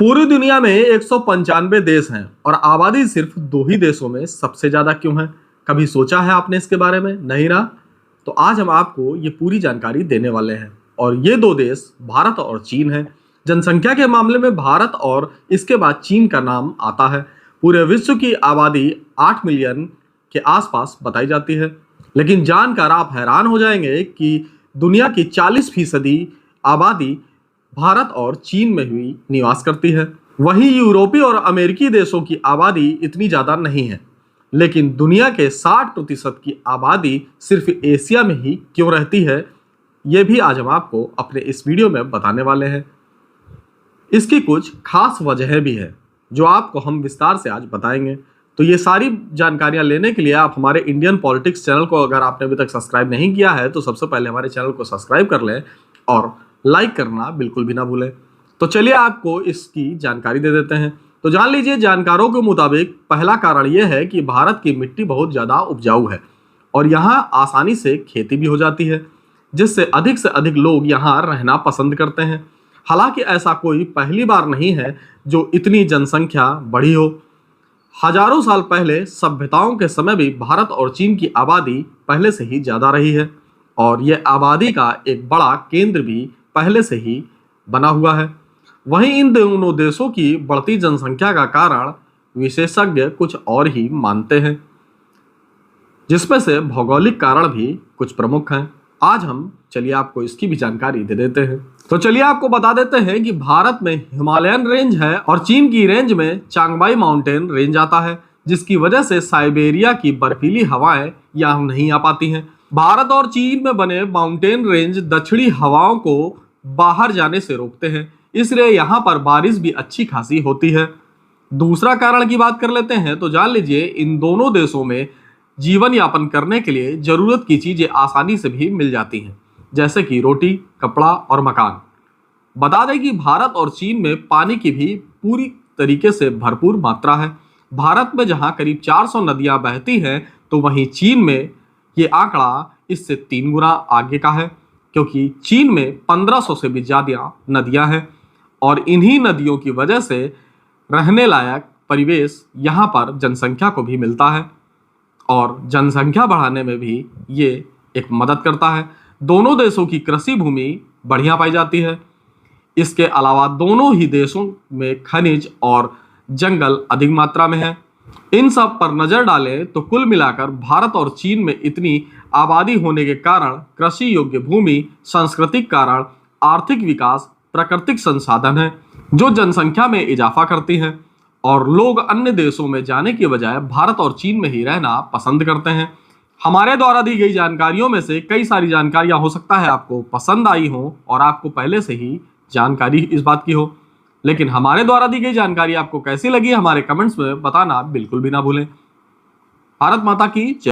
पूरी दुनिया में 195 देश हैं और आबादी सिर्फ दो ही देशों में सबसे ज्यादा क्यों है। कभी सोचा है आपने इसके बारे में? नहीं ना। तो आज हम आपको ये पूरी जानकारी देने वाले हैं। और ये दो देश भारत और चीन है। जनसंख्या के मामले में भारत और इसके बाद चीन का नाम आता है। पूरे विश्व की आबादी 8 मिलियन के आसपास बताई जाती है। लेकिन जानकर आप हैरान हो जाएंगे कि दुनिया की 40% आबादी भारत और चीन में भी निवास करती है। वहीं यूरोपीय और अमेरिकी देशों की आबादी इतनी ज्यादा नहीं है। लेकिन दुनिया के 60% की आबादी सिर्फ एशिया में ही क्यों रहती है, ये भी आज हम आपको अपने इस वीडियो में बताने वाले हैं। इसकी कुछ खास वजहें भी है जो आपको हम विस्तार से आज बताएंगे। तो ये सारी जानकारियां लेने के लिए आप हमारे इंडियन पॉलिटिक्स चैनल को अगर आपने अभी तक सब्सक्राइब नहीं किया है तो सबसे पहले हमारे चैनल को सब्सक्राइब कर लें और लाइक करना बिल्कुल भी ना भूलें। तो चलिए आपको इसकी जानकारी दे देते हैं। तो जान लीजिए, जानकारों के मुताबिक पहला कारण यह है कि भारत की मिट्टी बहुत ज़्यादा उपजाऊ है और यहाँ आसानी से खेती भी हो जाती है, जिससे अधिक लोग यहाँ रहना पसंद करते हैं। हालांकि ऐसा कोई पहली बार नहीं है जो इतनी जनसंख्या बढ़ी हो। हजारों साल पहले सभ्यताओं के समय भी भारत और चीन की आबादी पहले से ही ज़्यादा रही है और यह आबादी का एक बड़ा केंद्र भी पहले से ही बना हुआ है। वहीं इन दोनों देशों की बढ़ती जनसंख्या का कारण विशेषज्ञ कुछ और ही मानते हैं, जिसमें से भौगोलिक कारण भी कुछ प्रमुख हैं। आज हम चलिए आपको इसकी भी जानकारी दे देते हैं। तो चलिए आपको बता देते हैं कि भारत में हिमालयन रेंज है और चीन की रेंज में चांगमाई माउंटेन रेंज आता है, जिसकी वजह से साइबेरिया की बर्फीली हवाएं यहाँ नहीं आ पाती हैं। भारत और चीन में बने माउंटेन रेंज दक्षिणी हवाओं को बाहर जाने से रोकते हैं, इसलिए यहाँ पर बारिश भी अच्छी खासी होती है। दूसरा कारण की बात कर लेते हैं तो जान लीजिए, इन दोनों देशों में जीवन यापन करने के लिए जरूरत की चीजें आसानी से भी मिल जाती हैं, जैसे कि रोटी, कपड़ा और मकान। बता दें कि भारत और चीन में पानी की भी पूरी तरीके से भरपूर मात्रा है। भारत में जहाँ करीब 400 नदियाँ बहती हैं, तो वहीं चीन में ये आंकड़ा इससे 3 गुना आगे का है, क्योंकि चीन में 1500 से भी ज़्यादा नदियां हैं और इन्हीं नदियों की वजह से रहने लायक परिवेश यहाँ पर जनसंख्या को भी मिलता है और जनसंख्या बढ़ाने में भी ये एक मदद करता है। दोनों देशों की कृषि भूमि बढ़िया पाई जाती है। इसके अलावा दोनों ही देशों में खनिज और जंगल अधिक मात्रा में है। इन सब पर नजर डालें तो कुल मिलाकर भारत और चीन में इतनी आबादी होने के कारण कृषि योग्य भूमि, सांस्कृतिक कारण, आर्थिक विकास, प्राकृतिक संसाधन है जो जनसंख्या में इजाफा करती हैं और लोग अन्य देशों में जाने के बजाय भारत और चीन में ही रहना पसंद करते हैं। हमारे द्वारा दी गई जानकारियों में से कई सारी जानकारियां हो सकता है आपको पसंद आई हो और आपको पहले से ही जानकारी इस बात की हो, लेकिन हमारे द्वारा दी गई जानकारी आपको कैसी लगी हमारे कमेंट्स में बताना बिल्कुल भी ना भूलें। भारत माता की जय।